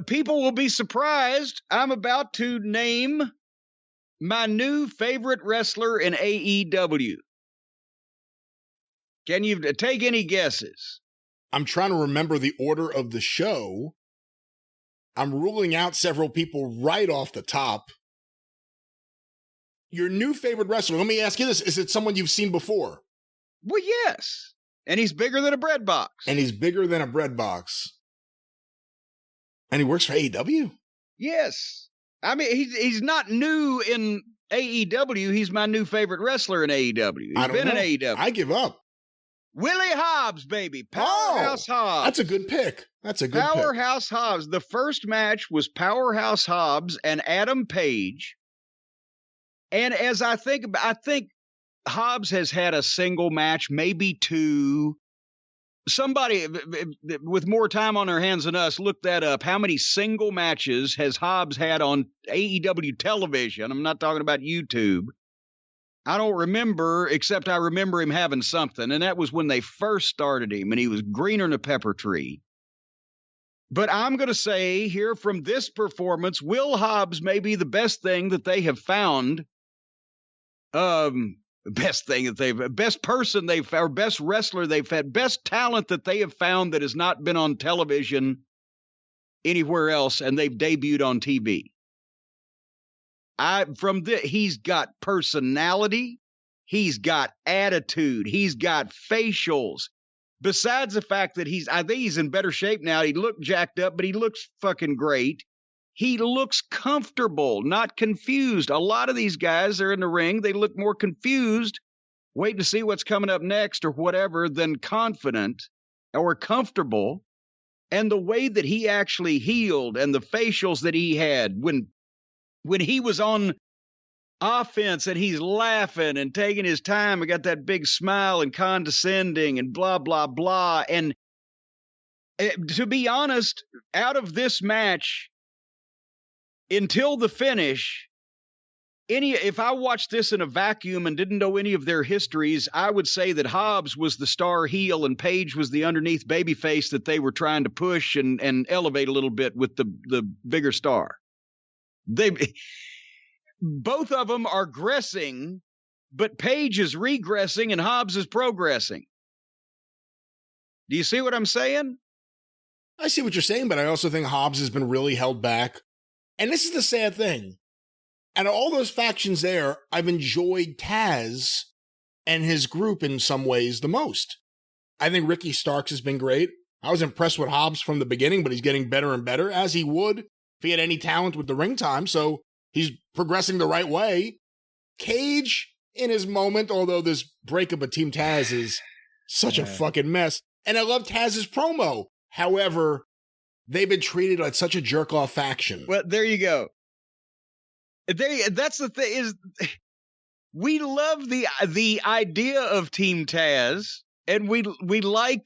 people will be surprised. I'm about to name my new favorite wrestler in AEW. Can you take any guesses? I'm trying to remember the order of the show. I'm ruling out several people right off the top. Your new favorite wrestler, let me ask you this. Is it someone you've seen before? Well, yes. And he's bigger than a bread box. And he's bigger than a bread box. And he works for AEW? Yes. I mean, he's not new in AEW. He's my new favorite wrestler in AEW. He's been in AEW. I give up. Willie Hobbs, baby. Powerhouse Hobbs. That's a good pick. Powerhouse Hobbs. The first match was Powerhouse Hobbs and Adam Page. And as I think Hobbs has had a single match, maybe two. Somebody with more time on their hands than us, look that up. How many single matches has Hobbs had on AEW television? I'm not talking about YouTube. I don't remember, except I remember him having something, and that was when they first started him, and he was greener than a pepper tree. But I'm going to say here from this performance, Will Hobbs may be the best thing that they have found. Best person they've found, or best wrestler they've had, best talent that they have found that has not been on television anywhere else, and they've debuted on TV. He's got personality, he's got attitude, he's got facials. Besides the fact that I think he's in better shape now. He looked jacked up, but he looks fucking great. He looks comfortable, not confused. A lot of these guys are in the ring. They look more confused, waiting to see what's coming up next or whatever, than confident or comfortable. And the way that he actually healed and the facials that he had when he was on offense and he's laughing and taking his time and got that big smile and condescending and blah, blah, blah. And to be honest, out of this match, until the finish, if I watched this in a vacuum and didn't know any of their histories, I would say that Hobbs was the star heel and Page was the underneath babyface that they were trying to push and elevate a little bit with the bigger star. Both of them are gressing, but Page is regressing and Hobbs is progressing. Do you see what I'm saying? I see what you're saying, but I also think Hobbs has been really held back. And this is the sad thing. Out of all those factions there, I've enjoyed Taz and his group in some ways the most. I think Ricky Starks has been great. I was impressed with Hobbs from the beginning, but he's getting better and better, as he would if he had any talent with the ring time, so he's progressing the right way. Cage, in his moment, although this breakup of Team Taz is such a fucking mess. And I love Taz's promo. However, they've been treated like such a jerk-off faction. Well, there you go. That's the thing, is we love the idea of Team Taz, and we like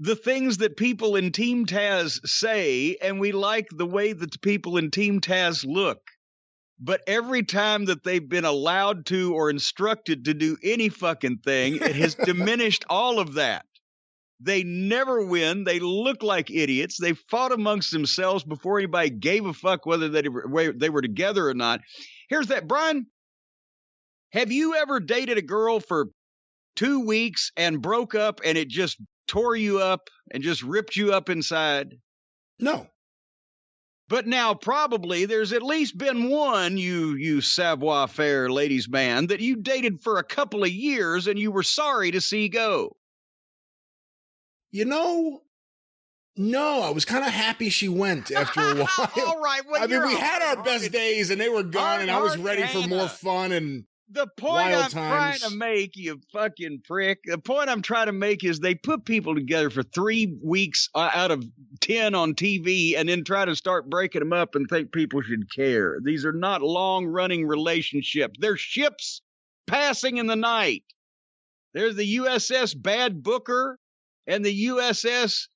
the things that people in Team Taz say, and we like the way that the people in Team Taz look. But every time that they've been allowed to or instructed to do any fucking thing, it has diminished all of that. They never win. They look like idiots. They fought amongst themselves before anybody gave a fuck whether they were together or not. Here's that, Brian. Have you ever dated a girl for 2 weeks and broke up and it just tore you up and just ripped you up inside? No. But now probably there's at least been one, you savoir-faire ladies man, that you dated for a couple of years and you were sorry to see go. You know, no, I was kind of happy she went after a while. All right. Well, I mean, we had our best days and they were gone and I was ready for more fun and the point I'm trying to make, you fucking prick, the point I'm trying to make is they put people together for 3 weeks out of 10 on TV and then try to start breaking them up and think people should care. These are not long-running relationships. They're ships passing in the night. There's the USS Bad Booker and the USS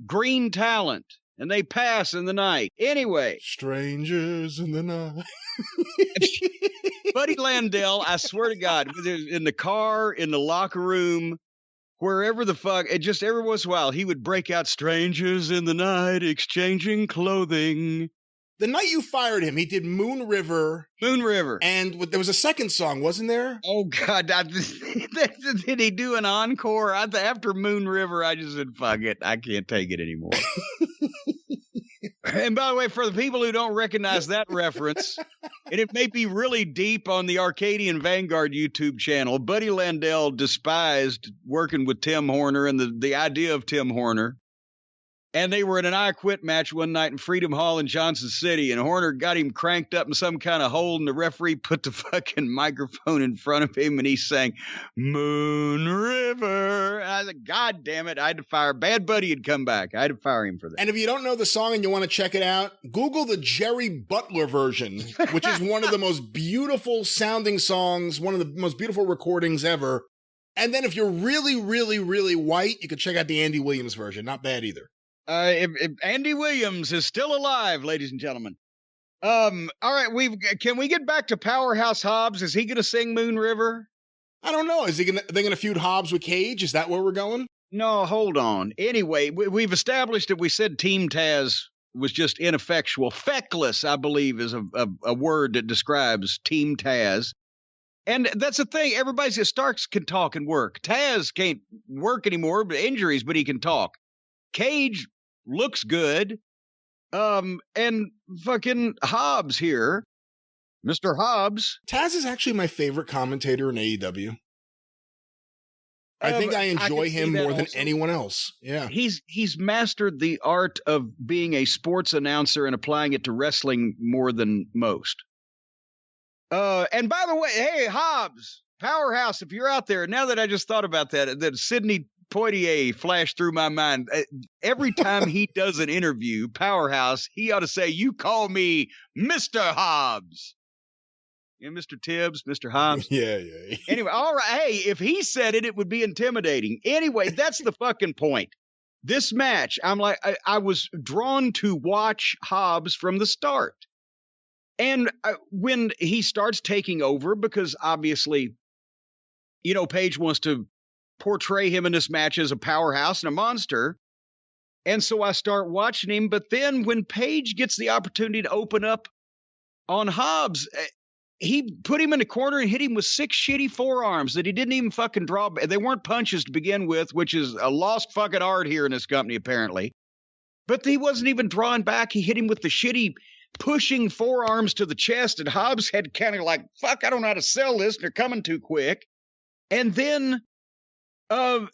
Green Talent, and they pass in the night. Anyway. Strangers in the night. Buddy Landell, I swear to God, in the car, in the locker room, wherever the fuck, it just every once in a while, he would break out strangers in the night exchanging clothing. The night you fired him, he did Moon River. Moon River. And there was a second song, wasn't there? Oh, God. Did he do an encore? After Moon River, I just said, fuck it. I can't take it anymore. And by the way, for the people who don't recognize that reference, and it may be really deep on the Arcadian Vanguard YouTube channel, Buddy Landell despised working with Tim Horner and the idea of Tim Horner. And they were in an I Quit match one night in Freedom Hall in Johnson City, and Horner got him cranked up in some kind of hole, and the referee put the fucking microphone in front of him, and he sang Moon River. And I said, God damn it, I had to fire. Bad Buddy had come back. I had to fire him for that. And if you don't know the song and you want to check it out, Google the Jerry Butler version, which is one of the most beautiful sounding songs, one of the most beautiful recordings ever. And then if you're really, really, really white, you can check out the Andy Williams version. Not bad either. If Andy Williams is still alive, ladies and gentlemen. All right, can we get back to Powerhouse Hobbs? Is he going to sing Moon River? I don't know. Is they going to feud Hobbs with Cage? Is that where we're going? No, hold on. Anyway, we've established that we said Team Taz was just ineffectual. Feckless, I believe, is a word that describes Team Taz. And that's the thing. Everybody says Starks can talk and work. Taz can't work anymore, but injuries, but he can talk. Cage looks good. And fucking Hobbs here, Mr. Hobbs. Taz is actually my favorite commentator in AEW. I think I enjoy him more than anyone else. Yeah. He's mastered the art of being a sports announcer and applying it to wrestling more than most. And by the way, hey, Hobbs, Powerhouse, if you're out there, now that I just thought about that Sidney Poitier flashed through my mind. Every time he does an interview, Powerhouse, he ought to say, you call me Mr. Hobbs. Yeah, Mr. Tibbs, Mr. Hobbs. Yeah. Anyway, all right. Hey, if he said it, it would be intimidating. Anyway, that's the fucking point. This match, I'm like, I was drawn to watch Hobbs from the start. And when he starts taking over, because obviously, Paige wants to portray him in this match as a powerhouse and a monster. And so I start watching him. But then when Paige gets the opportunity to open up on Hobbs, he put him in the corner and hit him with 6 shitty forearms that he didn't even fucking draw. They weren't punches to begin with, which is a lost fucking art here in this company, apparently. But he wasn't even drawing back. He hit him with the shitty pushing forearms to the chest. And Hobbs had kind of like, fuck, I don't know how to sell this. They're coming too quick. And then the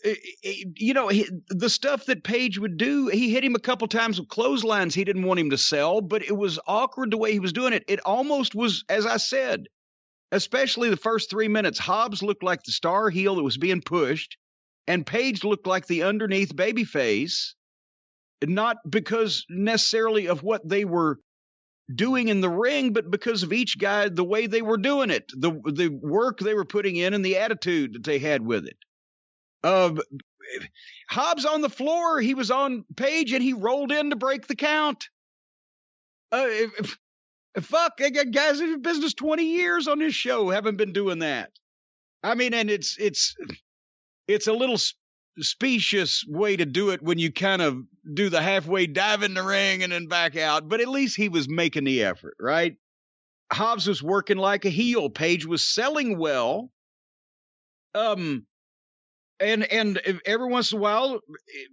stuff that Paige would do, he hit him a couple times with clotheslines he didn't want him to sell, but it was awkward the way he was doing it. It almost was, as I said, especially the first 3 minutes, Hobbs looked like the star heel that was being pushed, and Paige looked like the underneath babyface, not because necessarily of what they were doing in the ring, but because of each guy, the way they were doing it, the work they were putting in and the attitude that they had with it. Hobbs on the floor, he was on Paige and he rolled in to break the count. Fuck, I got guys in business 20 years on this show haven't been doing that. I mean, and it's a little specious way to do it when you kind of do the halfway dive in the ring and then back out, but at least he was making the effort, right? Hobbs was working like a heel. Paige was selling well. And every once in a while,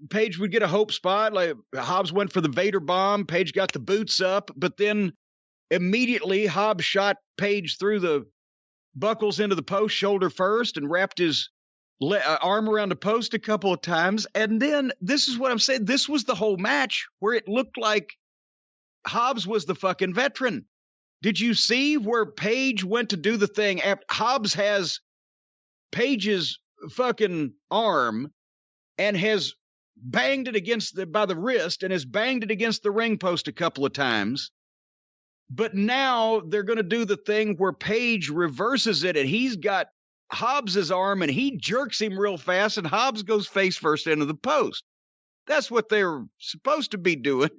Paige would get a hope spot. Like Hobbs went for the Vader bomb. Paige got the boots up, but then immediately Hobbs shot Paige through the buckles into the post shoulder first and wrapped his arm around the post a couple of times. And then this is what I'm saying. This was the whole match where it looked like Hobbs was the fucking veteran. Did you see where Paige went to do the thing? Hobbs has Paige's fucking arm and has banged it by the wrist and has banged it against the ring post a couple of times. But now they're going to do the thing where Paige reverses it and he's got Hobbs's arm and he jerks him real fast and Hobbs goes face first into the post. That's what they're supposed to be doing.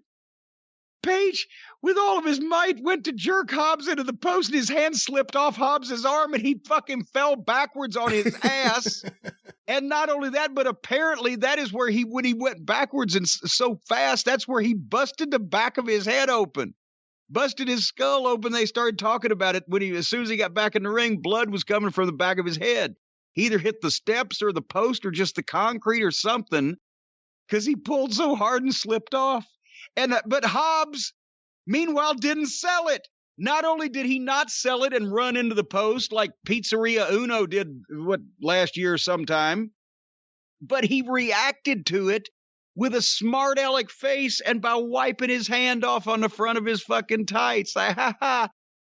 Page, with all of his might, went to jerk Hobbs into the post, and his hand slipped off Hobbs's arm, and he fucking fell backwards on his ass. And not only that, but apparently that is where when he went backwards and so fast, that's where he busted the back of his head open. Busted his skull open. They started talking about it as soon as he got back in the ring, blood was coming from the back of his head. He either hit the steps or the post or just the concrete or something, because he pulled so hard and slipped off. But Hobbs, meanwhile, didn't sell it. Not only did he not sell it and run into the post like Pizzeria Uno did last year sometime, but he reacted to it with a smart aleck face and by wiping his hand off on the front of his fucking tights.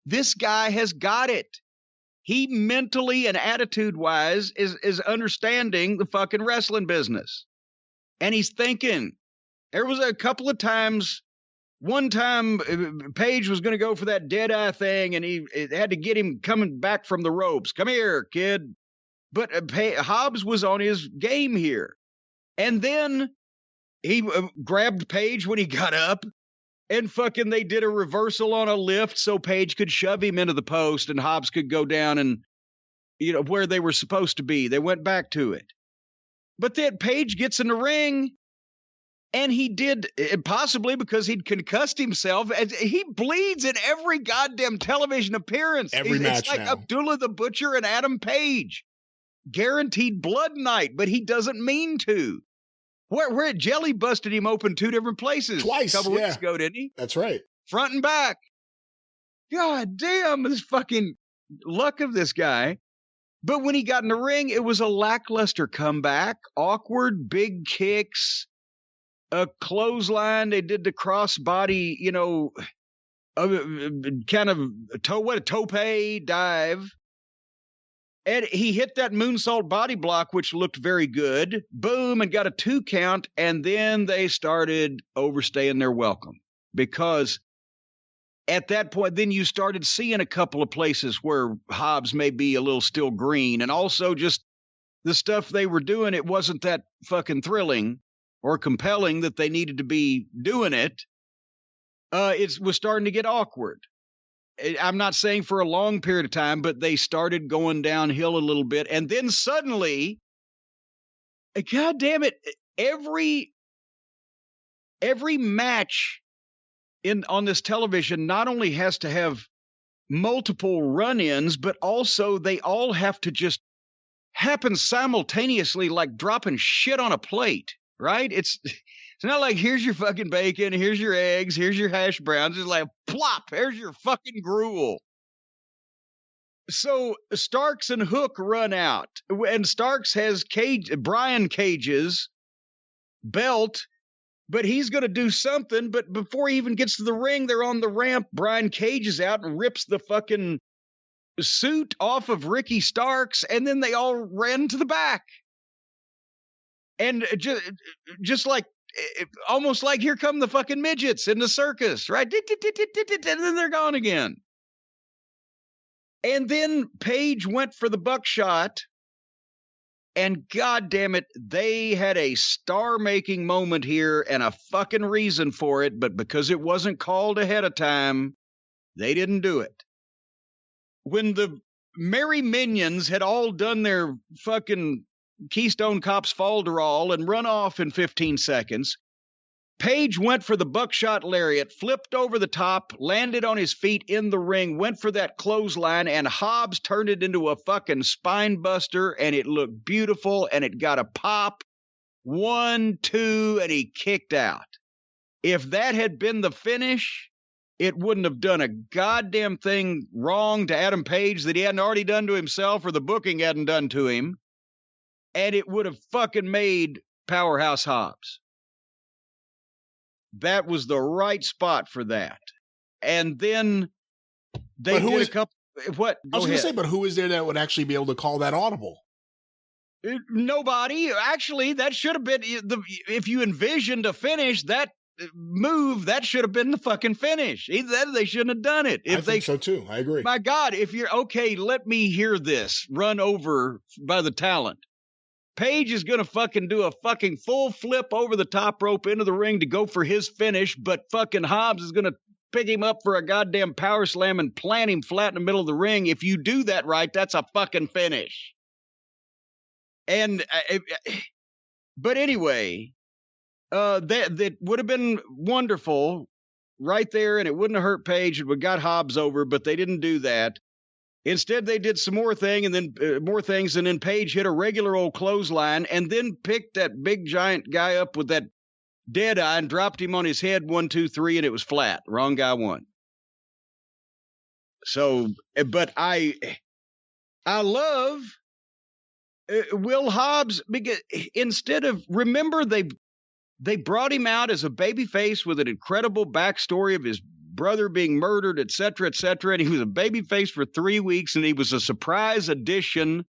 This guy has got it. He mentally and attitude-wise is understanding the fucking wrestling business. And he's thinking. There was a couple of times, one time Page was going to go for that dead-eye thing, and it had to get him coming back from the ropes. Come here, kid. But Hobbs was on his game here. And then he grabbed Page when he got up, and fucking they did a reversal on a lift so Page could shove him into the post and Hobbs could go down and, where they were supposed to be. They went back to it. But then Page gets in the ring, and he did, possibly because he'd concussed himself, and he bleeds in every goddamn television appearance. Every match it's like now. Abdullah the Butcher and Adam Page. Guaranteed blood night, but he doesn't mean to. Where Jelly busted him open 2 different places. Twice, a couple weeks ago, didn't he? That's right. Front and back. God damn, this fucking luck of this guy. But when he got in the ring, it was a lackluster comeback. Awkward, big kicks. A clothesline. They did the crossbody, kind of a tope dive. And he hit that moonsault body block, which looked very good. Boom, and got a 2 count. And then they started overstaying their welcome. Because at that point, then you started seeing a couple of places where Hobbs may be a little still green. And also just the stuff they were doing, it wasn't that fucking thrilling or compelling that they needed to be doing it. It was starting to get awkward. I'm not saying for a long period of time, but they started going downhill a little bit. And then suddenly, God damn it, every match on this television not only has to have multiple run-ins, but also they all have to just happen simultaneously, like dropping shit on a plate, right? It's not like, here's your fucking bacon, here's your eggs, here's your hash browns. It's like, plop, here's your fucking gruel. So Starks and Hook run out, and Starks has Brian Cage's belt, but he's going to do something. But before he even gets to the ring, they're on the ramp. Brian Cage is out and rips the fucking suit off of Ricky Starks, and then they all ran to the back. And just like, almost like, here come the fucking midgets in the circus, right? And then they're gone again. And then Page went for the buckshot, and God damn it, they had a star-making moment here and a fucking reason for it, but because it wasn't called ahead of time, they didn't do it. When the Merry Minions had all done their fucking Keystone Cops falderall and run off in 15 seconds, Page went for the buckshot lariat, flipped over the top, landed on his feet in the ring, went for that clothesline, and Hobbs turned it into a fucking spine buster, and it looked beautiful, and it got a pop. 1, 2, and he kicked out. If that had been the finish, it wouldn't have done a goddamn thing wrong to Adam Page that he hadn't already done to himself or the booking hadn't done to him. And it would have fucking made Powerhouse Hobbs. That was the right spot for that. And then they did a couple. What? I was going to say, but who is there that would actually be able to call that audible? Nobody. Actually, that should have been if you envisioned a finish, that move, that should have been the fucking finish. Either they shouldn't have done it. I think so too. I agree. My God, if you're okay, let me hear this run over by the talent. Paige is going to fucking do a fucking full flip over the top rope into the ring to go for his finish, but fucking Hobbs is going to pick him up for a goddamn power slam and plant him flat in the middle of the ring. If you do that right, that's a fucking finish. And, but anyway, that would have been wonderful right there, and it wouldn't have hurt Paige. It would have got Hobbs over, but they didn't do that. Instead, they did some more things, and then Paige hit a regular old clothesline, and then picked that big giant guy up with that dead eye and dropped him on his head 1, 2, 3, and it was flat. Wrong guy won. So, but I love Will Hobbs, because instead of, remember, they brought him out as a babyface with an incredible backstory of his brother being murdered, et cetera, and he was a babyface for 3 weeks, and he was a surprise addition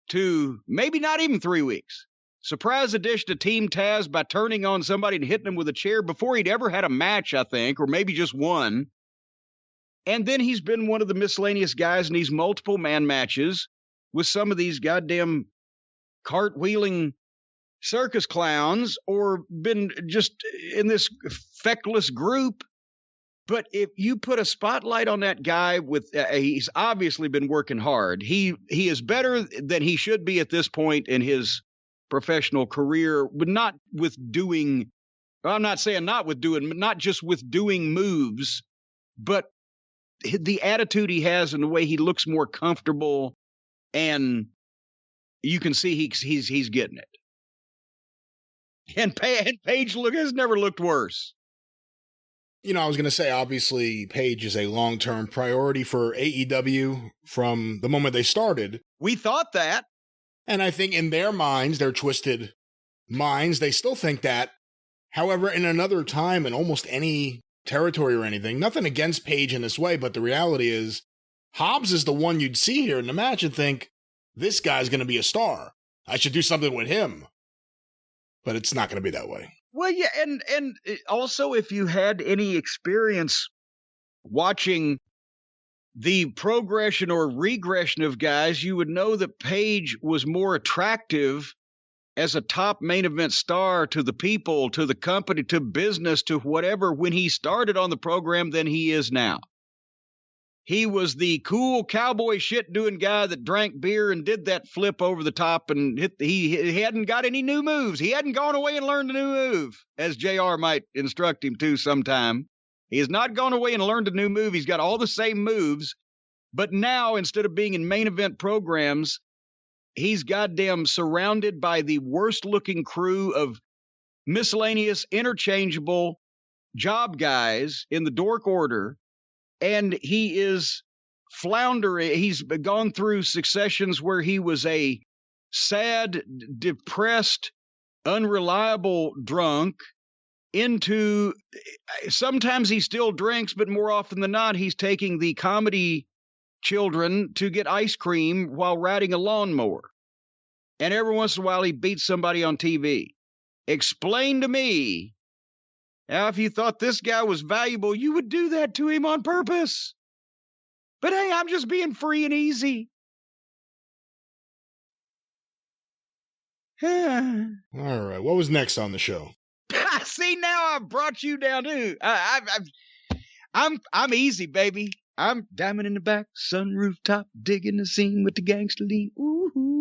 to, maybe not even 3 weeks, surprise addition to Team Taz by turning on somebody and hitting him with a chair before he'd ever had a match, I think, or maybe just one. And then he's been one of the miscellaneous guys in these multiple man matches with some of these goddamn cartwheeling circus clowns, or been just in this feckless group. But if you put a spotlight on that guy with, he's obviously been working hard. He is better than he should be at this point in his professional career, but not with doing, I'm not saying not with doing, not just with doing moves, but the attitude he has and the way he looks more comfortable, and you can see he's getting it. And Paige has never looked worse. You know, I was going to say, obviously, Paige is a long-term priority for AEW from the moment they started. We thought that. And I think in their minds, their twisted minds, they still think that. However, in another time, in almost any territory or anything, nothing against Paige in this way, but the reality is, Hobbs is the one you'd see here in the match and think, this guy's going to be a star. I should do something with him. But it's not going to be that way. Well, yeah, and also, if you had any experience watching the progression or regression of guys, you would know that Paige was more attractive as a top main event star to the people, to the company, to business, to whatever, when he started on the program than he is now. He was the cool cowboy shit doing guy that drank beer and did that flip over the top, and he hadn't got any new moves. He hadn't gone away and learned a new move, as JR might instruct him to sometime. He has not gone away and learned a new move. He's got all the same moves, but now, instead of being in main event programs, he's goddamn surrounded by the worst looking crew of miscellaneous, interchangeable job guys in the dork order. And he is floundering. He's gone through successions where he was a sad, depressed, unreliable drunk, into, sometimes he still drinks, but more often than not, he's taking the comedy children to get ice cream while riding a lawnmower. And every once in a while, he beats somebody on TV. Explain to me, now, if you thought this guy was valuable, you would do that to him on purpose. But hey, I'm just being free and easy. All right. What was next on the show? See, now I've brought you down too. I'm easy, baby. I'm diamond in the back, sun rooftop, digging the scene with the gangster lean. Ooh.